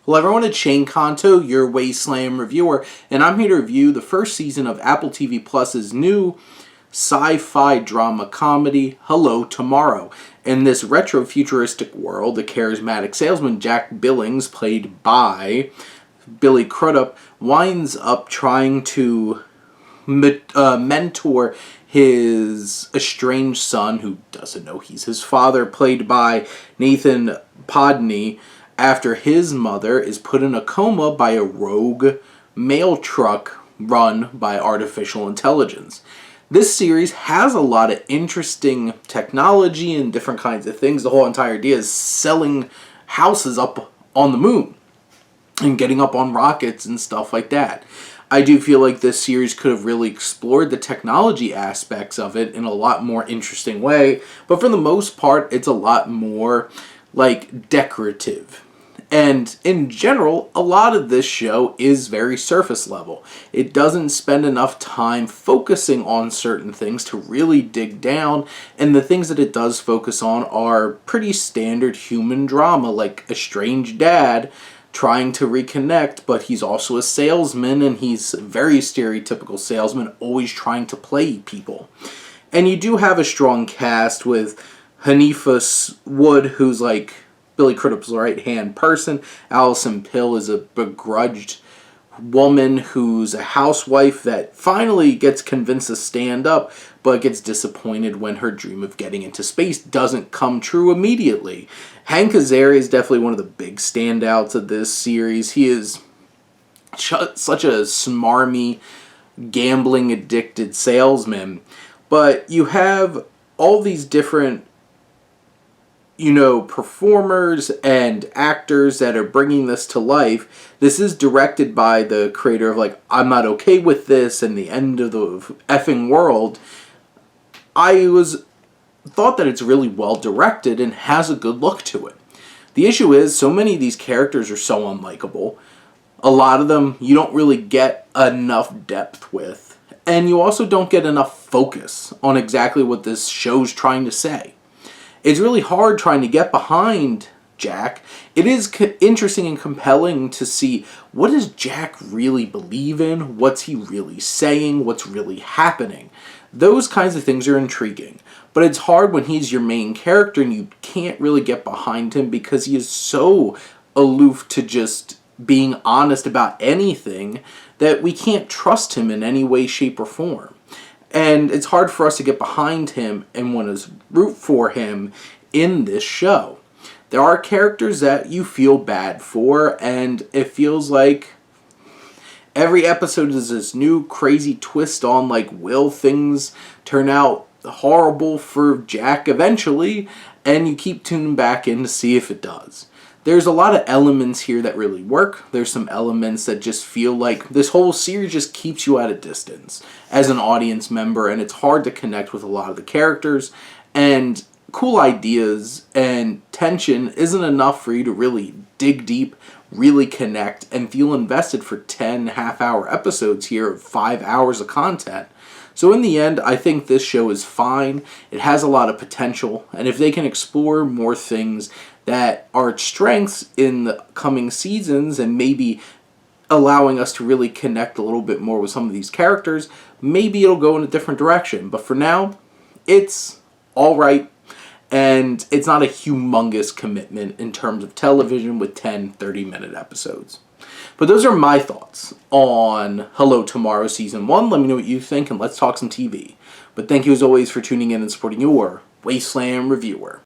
Hello everyone, it's Shane Kanto, your Wasteland reviewer, and I'm here to review the first season of Apple TV Plus's new sci-fi drama comedy, Hello Tomorrow. In this retro-futuristic world, the charismatic salesman Jack Billings, played by Billy Crudup, winds up trying to mentor his estranged son, who doesn't know he's his father, played by Nathan Podney, after his mother is put in a coma by a rogue mail truck run by artificial intelligence. This series has a lot of interesting technology and different kinds of things. The whole entire idea is selling houses up on the moon and getting up on rockets and stuff like that. I do feel like this series could have really explored the technology aspects of it in a lot more interesting way, but for the most part, it's a lot more like decorative. And in general, a lot of this show is very surface level. It doesn't spend enough time focusing on certain things to really dig down, and the things that it does focus on are pretty standard human drama, like a estranged dad trying to reconnect, but he's also a salesman, and he's a very stereotypical salesman, always trying to play people. And you do have a strong cast with Hanifa Wood, who's like Billy Crudup's right-hand person. Allison Pill is a begrudged woman who's a housewife that finally gets convinced to stand up, but gets disappointed when her dream of getting into space doesn't come true immediately. Hank Azaria is definitely one of the big standouts of this series. He is such a smarmy, gambling-addicted salesman, but you have all these different performers and actors that are bringing this to life. This is directed by the creator of I'm Not Okay With This and The End of the Effing World. I thought that it's really well directed and has a good look to it. The issue is, so many of these characters are so unlikable. A lot of them you don't really get enough depth with, and you also don't get enough focus on exactly what this show's trying to say. It's really hard trying to get behind Jack. It is interesting and compelling to see, what does Jack really believe in? What's he really saying? What's really happening? Those kinds of things are intriguing. But it's hard when he's your main character and you can't really get behind him because he is so aloof to just being honest about anything that we can't trust him in any way, shape, or form. And it's hard for us to get behind him and want to root for him in this show. There are characters that you feel bad for, and it feels like every episode is this new crazy twist on, will things turn out horrible for Jack eventually? And you keep tuning back in to see if it does. There's a lot of elements here that really work. There's some elements that just feel like this whole series just keeps you at a distance as an audience member, and it's hard to connect with a lot of the characters, and cool ideas and tension isn't enough for you to really dig deep, really connect, and feel invested for 10 half-hour episodes here of 5 hours of content. So in the end, I think this show is fine. It has a lot of potential, and if they can explore more things that are its strengths in the coming seasons and maybe allowing us to really connect a little bit more with some of these characters, maybe it'll go in a different direction. But for now, it's alright, and it's not a humongous commitment in terms of television with 10, 30-minute episodes. But those are my thoughts on Hello Tomorrow Season 1. Let me know what you think, and let's talk some TV. But thank you as always for tuning in and supporting your Wasteland reviewer.